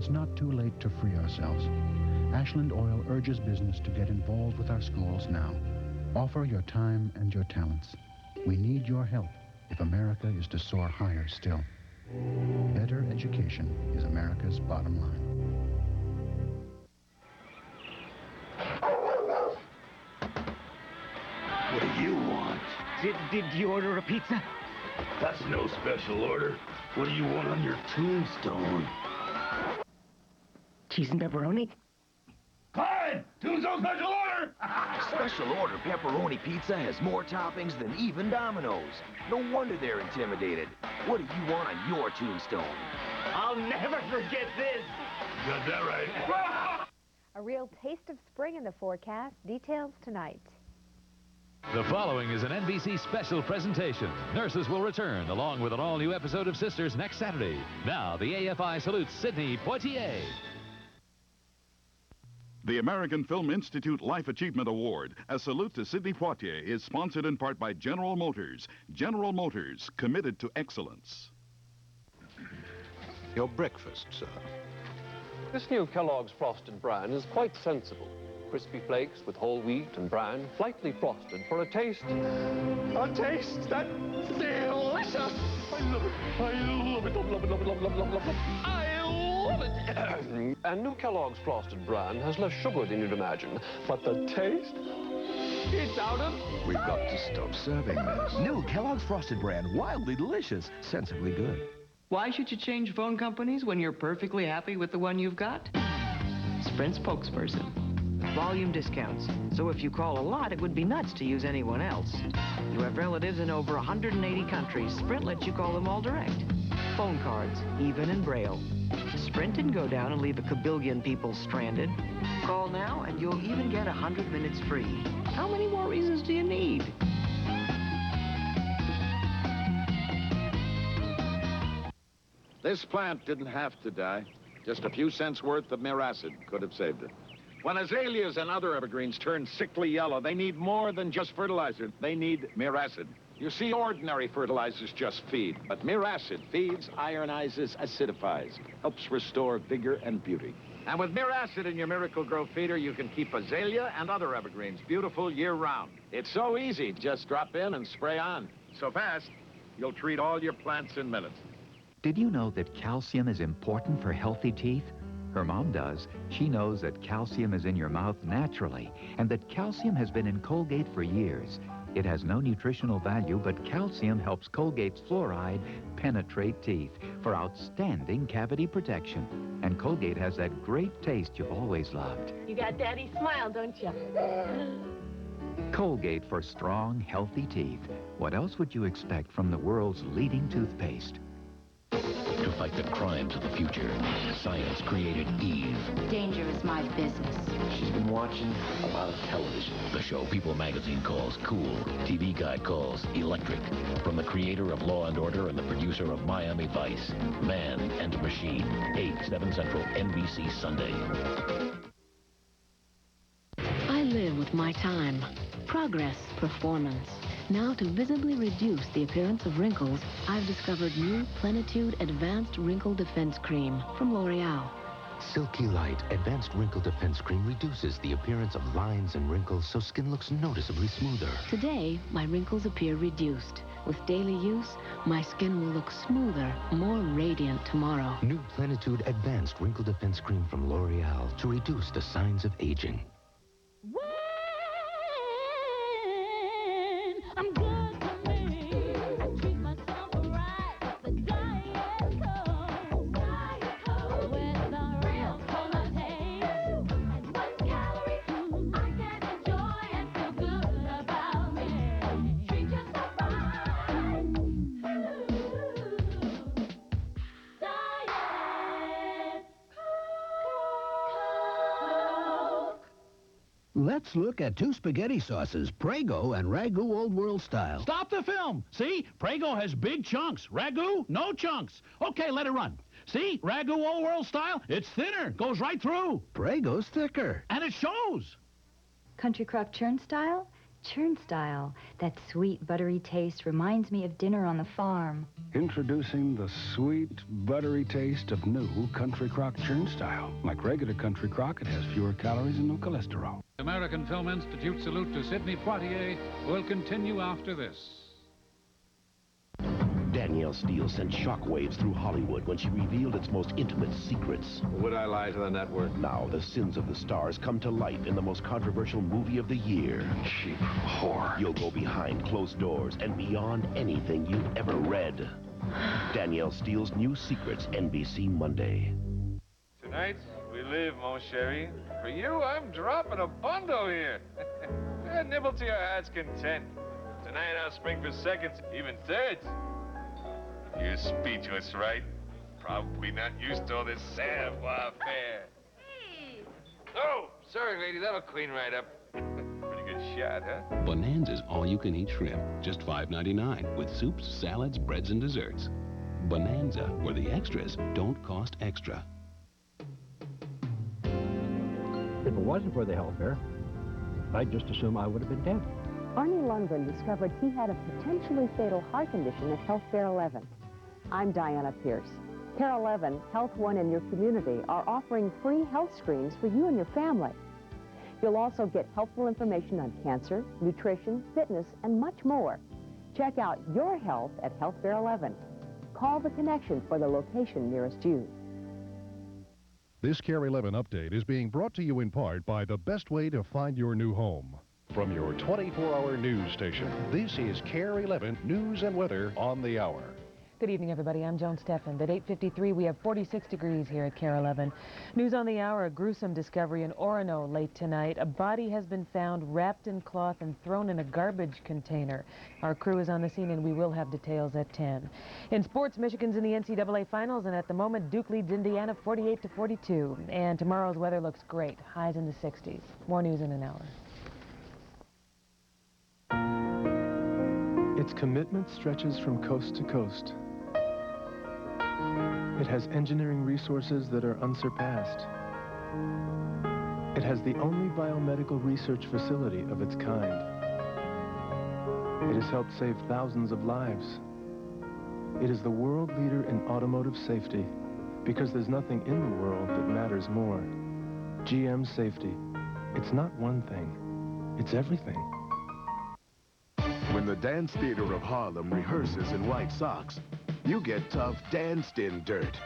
It's not too late to free ourselves. Ashland Oil urges business to get involved with our schools now. Offer your time and your talents. We need your help if America is to soar higher still. Better education is America's bottom line. What do you want? Did you order a pizza? That's no special order. What do you want on your tombstone? Cheese and pepperoni? Fine! Tombstone special order! Special order pepperoni pizza has more toppings than even Domino's. No wonder they're intimidated. What do you want on your tombstone? I'll never forget this! Got that right. A real taste of spring in the forecast. Details tonight. The following is an NBC special presentation. Nurses will return along with an all-new episode of Sisters next Saturday. Now, the AFI salutes Sidney Poitier. The American Film Institute Life Achievement Award, a salute to Sidney Poitier, is sponsored in part by General Motors. General Motors, committed to excellence. Your breakfast, sir. This new Kellogg's Frosted Bran is quite sensible. Crispy flakes with whole wheat and bran, lightly frosted for a taste that's delicious. I love it. I love it. Love it, love it, love it, love it, love it, love it. I love it. And new Kellogg's Frosted Bran has less sugar than you'd imagine, but the taste, it's out of... We've got to stop serving this. New Kellogg's Frosted Bran, wildly delicious, sensibly good. Why should you change phone companies when you're perfectly happy with the one you've got? Sprint spokesperson. Volume discounts. So if you call a lot, it would be nuts to use anyone else. You have relatives in over 180 countries. Sprint lets you call them all direct. Phone cards, even in Braille. Sprint didn't go down and leave a kabillion people stranded. Call now and you'll even get 100 minutes free. How many more reasons do you need? This plant didn't have to die. Just a few cents worth of miracid could have saved it. When azaleas and other evergreens turn sickly yellow, they need more than just fertilizer. They need miracid. You see, ordinary fertilizers just feed, but miracid feeds, ironizes, acidifies, helps restore vigor and beauty. And with miracid in your Miracle Grow feeder, you can keep azalea and other evergreens beautiful year-round. It's so easy. Just drop in and spray on. So fast, you'll treat all your plants in minutes. Did you know that calcium is important for healthy teeth? Her mom does. She knows that calcium is in your mouth naturally, and that calcium has been in Colgate for years. It has no nutritional value, but calcium helps Colgate's fluoride penetrate teeth for outstanding cavity protection. And Colgate has that great taste you've always loved. You got Daddy's smile, don't you? Colgate for strong, healthy teeth. What else would you expect from the world's leading toothpaste? To fight the crimes of the future, science created Eve. Danger is my business. She's been watching a lot of television. The show People magazine calls cool. TV Guide calls electric. From the creator of Law & Order and the producer of Miami Vice. Man and Machine. 8, 7 Central, NBC Sunday. I live with my time. Progress, performance. Now, to visibly reduce the appearance of wrinkles, I've discovered new Plenitude Advanced Wrinkle Defense Cream from L'Oreal. Silky Light Advanced Wrinkle Defense Cream reduces the appearance of lines and wrinkles so skin looks noticeably smoother. Today, my wrinkles appear reduced. With daily use, my skin will look smoother, more radiant tomorrow. New Plenitude Advanced Wrinkle Defense Cream from L'Oreal to reduce the signs of aging. I'm good to me. I treat myself right. The Diet Coke. Diet Coke. With the real cola taste. And 1 calorie. I can enjoy and feel good about me. Treat yourself right. Diet Coke. Let's look at 2 spaghetti sauces, Prego and Ragu Old World Style. Stop the film. See? Prego has big chunks. Ragu, no chunks. Okay, let it run. See? Ragu Old World Style, it's thinner. Goes right through. Prego's thicker. And it shows. Country Crock Churn Style? Turnstile. That sweet, buttery taste reminds me of dinner on the farm. Introducing the sweet, buttery taste of new Country Crock Turnstile. Like regular Country Crock, it has fewer calories and no cholesterol. American Film Institute salute to Sidney Poitier will continue after this. Danielle Steele sent shockwaves through Hollywood when she revealed its most intimate secrets. Would I lie to the network? Now, the sins of the stars come to light in the most controversial movie of the year. Cheap whore. You'll go behind closed doors and beyond anything you've ever read. Danielle Steele's New Secrets, NBC Monday. Tonight, we live, mon chéri. For you, I'm dropping a bundle here. Nibble to your heart's content. Tonight, I'll spring for seconds, even thirds. You're speechless, right? Probably not used to all this savoir-faire. Hey! Oh, sorry, lady. That'll clean right up. Pretty good shot, huh? Bonanza's all-you-can-eat shrimp, just $5.99, with soups, salads, breads, and desserts. Bonanza, where the extras don't cost extra. If it wasn't for the health fair, I'd just assume I would have been dead. Arnie Lundgren discovered he had a potentially fatal heart condition at Health Fair 11. I'm Diana Pierce. Care 11, Health One, and your community are offering free health screens for you and your family. You'll also get helpful information on cancer, nutrition, fitness, and much more. Check out your health at Health Fair 11. Call the connection for the location nearest you. This KARE 11 update is being brought to you in part by the best way to find your new home. From your 24-hour news station, this is KARE 11 News and Weather on the Hour. Good evening, everybody. I'm Joan Steffen. At 8:53, we have 46 degrees here at KARE 11. News on the Hour, a gruesome discovery in Orono late tonight. A body has been found wrapped in cloth and thrown in a garbage container. Our crew is on the scene, and we will have details at 10. In sports, Michigan's in the NCAA Finals, and at the moment, Duke leads Indiana 48-42. And tomorrow's weather looks great. Highs in the 60s. More news in an hour. Its commitment stretches from coast to coast. It has engineering resources that are unsurpassed. It has the only biomedical research facility of its kind. It has helped save thousands of lives. It is the world leader in automotive safety because there's nothing in the world that matters more. GM Safety. It's not one thing, it's everything. When the Dance Theater of Harlem rehearses in white socks, you get tough danced-in dirt.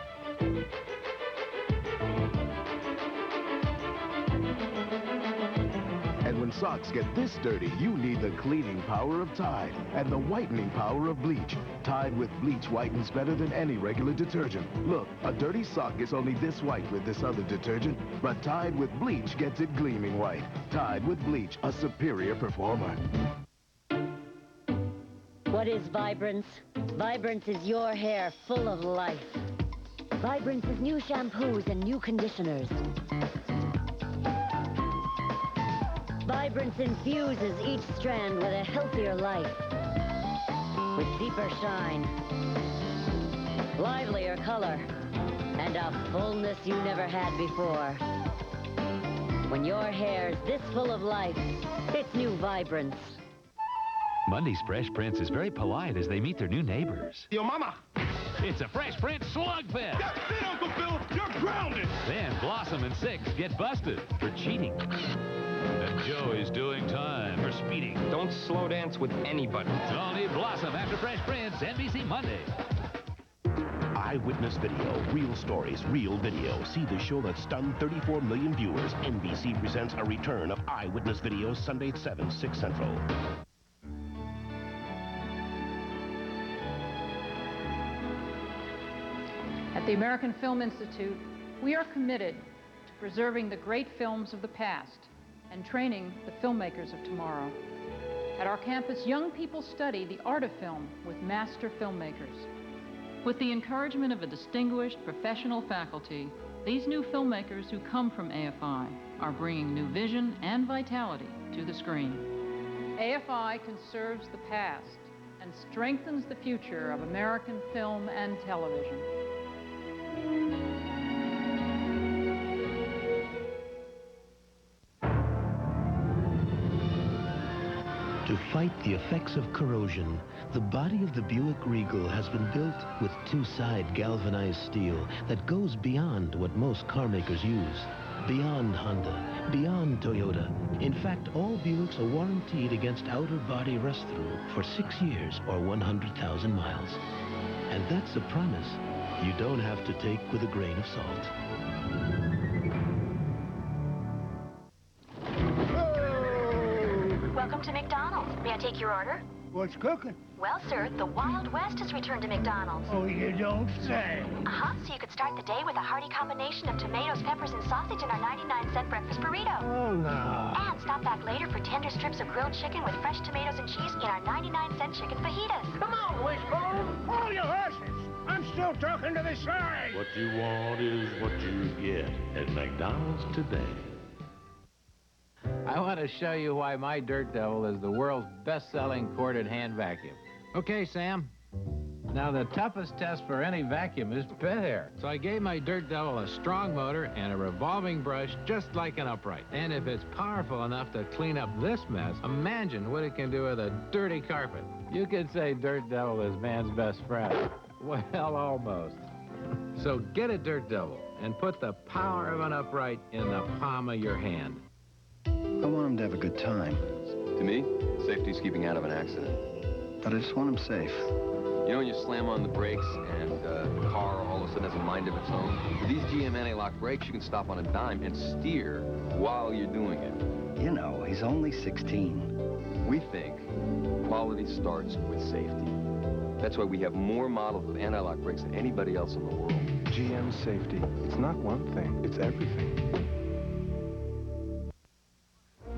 And when socks get this dirty, you need the cleaning power of Tide and the whitening power of bleach. Tide with bleach whitens better than any regular detergent. Look, a dirty sock is only this white with this other detergent, but Tide with bleach gets it gleaming white. Tide with bleach, a superior performer. What is Vibrance? Vibrance is your hair full of life. Vibrance is new shampoos and new conditioners. Vibrance infuses each strand with a healthier life. With deeper shine, livelier color, and a fullness you never had before. When your hair's this full of life, it's new Vibrance. Monday's Fresh Prince is very polite as they meet their new neighbors. Yo, mama! It's a Fresh Prince slugfest! That's it, Uncle Phil! You're grounded! Then Blossom and Six get busted for cheating. And Joey's doing time for speeding. Don't slow dance with anybody. Only Blossom after Fresh Prince, NBC Monday. Eyewitness Video, real stories, real video. See the show that stunned 34 million viewers. NBC presents a return of Eyewitness Video Sunday at 7, 6 Central. At the American Film Institute, we are committed to preserving the great films of the past and training the filmmakers of tomorrow. At our campus, young people study the art of film with master filmmakers. With the encouragement of a distinguished professional faculty, these new filmmakers who come from AFI are bringing new vision and vitality to the screen. AFI conserves the past and strengthens the future of American film and television. fight the effects of corrosion, the body of the Buick Regal has been built with two-side galvanized steel that goes beyond what most car makers use. Beyond Honda, beyond Toyota. In fact, all Buicks are warranted against outer body rust-through for 6 years or 100,000 miles. And that's a promise you don't have to take with a grain of salt. Welcome to McDonald's. May I take your order? What's cooking? Well, sir, the Wild West has returned to McDonald's. Oh, you don't say. So you could start the day with a hearty combination of tomatoes, peppers, and sausage in our 99-cent breakfast burrito. Oh, no. And stop back later for tender strips of grilled chicken with fresh tomatoes and cheese in our 99-cent chicken fajitas. Come on, Wishbone. Hold your horses. I'm still talking to the sign. What you want is what you get at McDonald's today. I want to show you why my Dirt Devil is the world's best-selling corded hand vacuum. Okay, Sam. Now, the toughest test for any vacuum is pet hair. So I gave my Dirt Devil a strong motor and a revolving brush just like an upright. And if it's powerful enough to clean up this mess, imagine what it can do with a dirty carpet. You could say Dirt Devil is man's best friend. Well, almost. So get a Dirt Devil and put the power of an upright in the palm of your hand. I want him to have a good time. To me, safety's keeping out of an accident. But I just want him safe. You know when you slam on the brakes and the car all of a sudden has a mind of its own? With these GM anti-lock brakes, you can stop on a dime and steer while you're doing it. You know, he's only 16. We think quality starts with safety. That's why we have more models with anti-lock brakes than anybody else in the world. GM safety. It's not one thing, it's everything.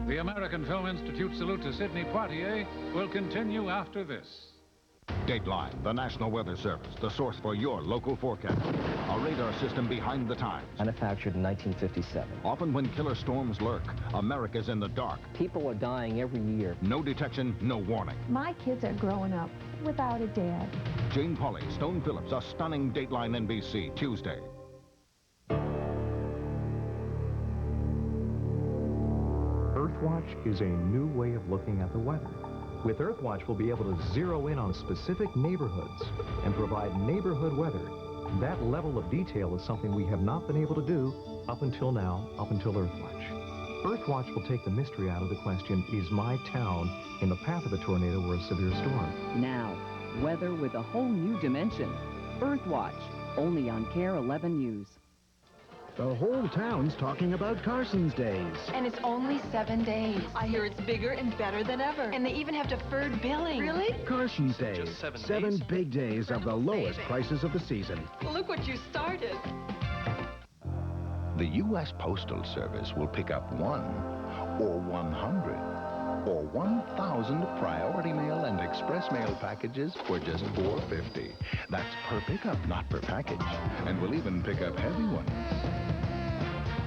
The American Film Institute salute to Sidney Poitier will continue after this. Dateline, the National Weather Service, the source for your local forecast. A radar system behind the times. Manufactured in 1957. Often when killer storms lurk, America's in the dark. People are dying every year. No detection, no warning. My kids are growing up without a dad. Jane Pauley, Stone Phillips, a stunning Dateline NBC, Tuesday. Earthwatch is a new way of looking at the weather. With Earthwatch, we'll be able to zero in on specific neighborhoods and provide neighborhood weather. That level of detail is something we have not been able to do up until now, up until Earthwatch. Earthwatch will take the mystery out of the question, is my town in the path of a tornado or a severe storm? Now, weather with a whole new dimension. Earthwatch, only on KARE 11 News. The whole town's talking about Carson's Days. And it's only 7 days. I hear it's bigger and better than ever. And they even have deferred billing. Really? Carson's Days. Seven big days of the lowest prices of the season. Well, look what you started. The U.S. Postal Service will pick up 1 or 100 or 1,000 priority mail and express mail packages for just $4.50. That's per pickup, not per package. And we'll even pick up heavy ones.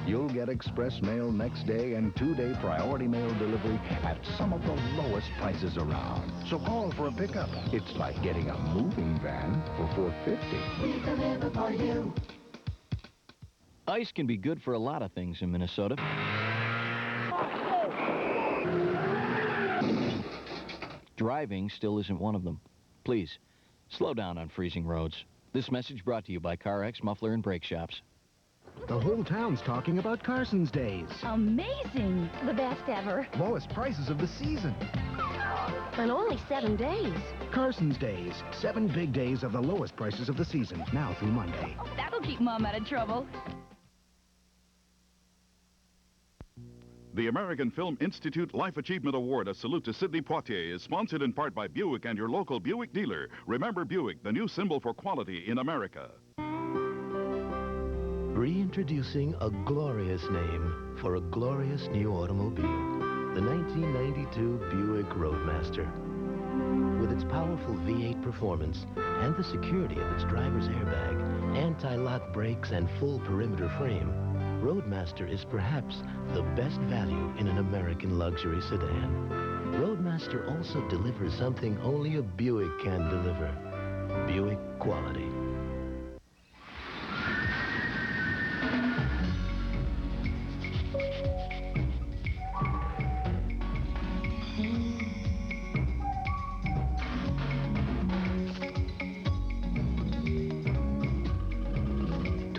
You'll get express mail next day and 2-day priority mail delivery at some of the lowest prices around. So call for a pickup. It's like getting a moving van for $4.50. We deliver for you. Ice can be good for a lot of things in Minnesota. Driving still isn't one of them. Please, slow down on freezing roads. This message brought to you by CarX Muffler and Brake Shops. The whole town's talking about Carson's Days. Amazing. The best ever. Lowest prices of the season. And only 7 days. Carson's Days. 7 big days of the lowest prices of the season, now through Monday. That'll keep Mom out of trouble. The American Film Institute Life Achievement Award, a salute to Sidney Poitier, is sponsored in part by Buick and your local Buick dealer. Remember Buick, the new symbol for quality in America. Reintroducing a glorious name for a glorious new automobile. The 1992 Buick Roadmaster. With its powerful V8 performance and the security of its driver's airbag, anti-lock brakes, and full perimeter frame, Roadmaster is perhaps the best value in an American luxury sedan. Roadmaster also delivers something only a Buick can deliver. Buick quality.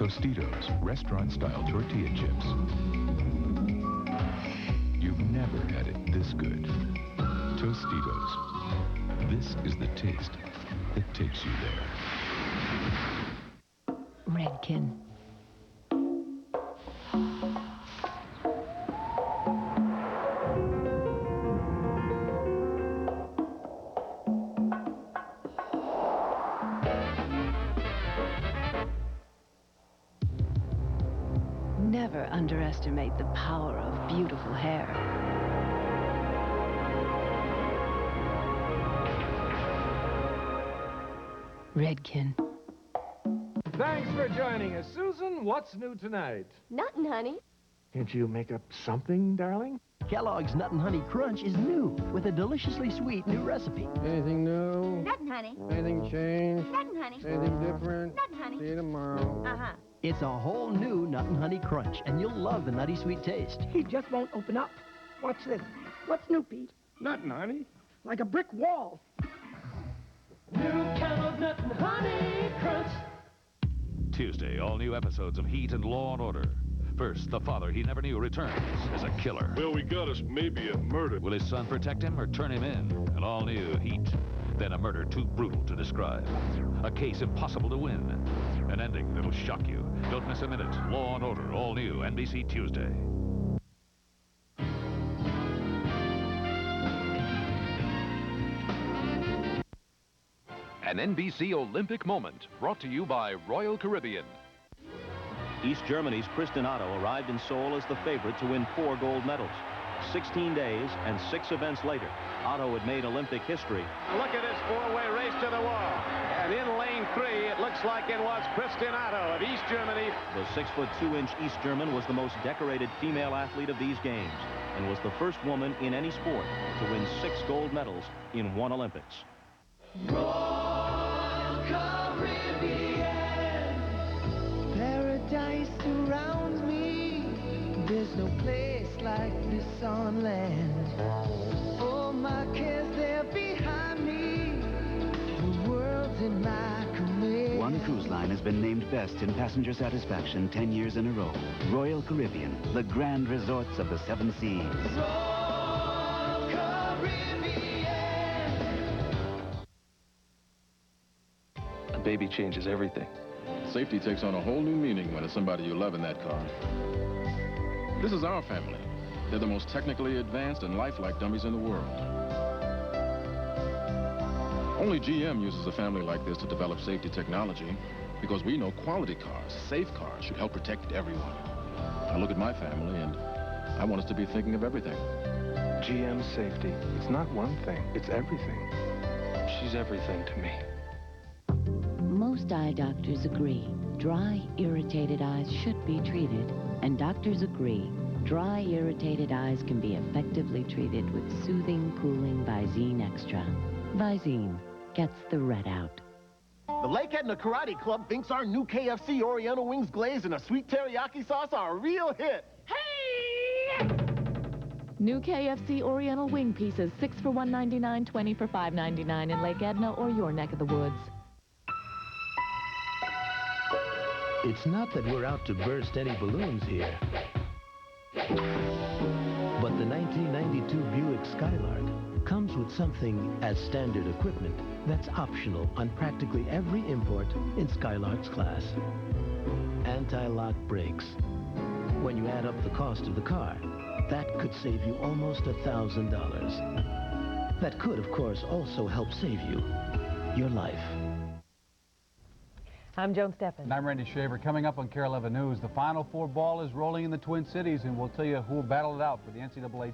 Tostitos, restaurant-style tortilla chips. You've never had it this good. Tostitos. This is the taste that takes you there. Redkin. Never underestimate the power of beautiful hair. Redkin. Thanks for joining us, Susan. What's new tonight? Nothing, honey. Can't you make up something, darling? Kellogg's Nut and Honey Crunch is new with a deliciously sweet new recipe. Anything new? Nothing, honey. Anything changed? Nothing, honey. Anything different? Nothing, honey. See you tomorrow. Uh-huh. It's a whole new Nut and Honey Crunch, and you'll love the nutty sweet taste. He just won't open up. Watch this. What's new, Pete? Nothing, honey. Like a brick wall. New Kellogg's Nut and Honey Crunch. Tuesday, all new episodes of Heat and Law & Order. First, the father he never knew returns as a killer. Well, we got us maybe a murder. Will his son protect him or turn him in? An all-new Heat. Then a murder too brutal to describe. A case impossible to win. An ending that'll shock you. Don't miss a minute. Law & Order, all new, NBC Tuesday. An NBC Olympic moment brought to you by Royal Caribbean. East Germany's Kristen Otto arrived in Seoul as the favorite to win 4 gold medals. 16 days and 6 events later, Otto had made Olympic history. Look at this 4-way race to the wall. And in lane 3, it looks like it was Kristen Otto of East Germany. The 6'2" East German was the most decorated female athlete of these games and was the first woman in any sport to win 6 gold medals in one Olympics. Royal Caribbean. Paradise surrounds me. There's no place like this on land. All my cares, they're behind me. The world's in my command. One cruise line has been named best in passenger satisfaction 10 years in a row. Royal Caribbean, the grand resorts of the 7 seas. Royal Caribbean. A baby changes everything. Safety takes on a whole new meaning when it's somebody you love in that car. This is our family. They're the most technically advanced and lifelike dummies in the world. Only GM uses a family like this to develop safety technology because we know quality cars, safe cars, should help protect everyone. I look at my family and I want us to be thinking of everything. GM safety. It's not one thing, it's everything. She's everything to me. Most eye doctors agree dry, irritated eyes should be treated, and doctors agree dry, irritated eyes can be effectively treated with soothing, cooling Visine Extra. Visine gets the red out. The Lake Edna Karate Club thinks our new KFC Oriental Wings glaze and a sweet teriyaki sauce are a real hit. New KFC Oriental Wing pieces, 6 for $1.99, 20 for $5.99 in Lake Edna or your neck of the woods. It's not that we're out to burst any balloons here. But the 1992 Buick Skylark comes with something as standard equipment that's optional on practically every import in Skylark's class. Anti-lock brakes. When you add up the cost of the car, that could save you almost $1,000. That could, of course, also help save you your life. I'm Joan Steffen. And I'm Randy Shaver. Coming up on KARE 11 News, the Final Four ball is rolling in the Twin Cities, and we'll tell you who will battle it out for the NCAA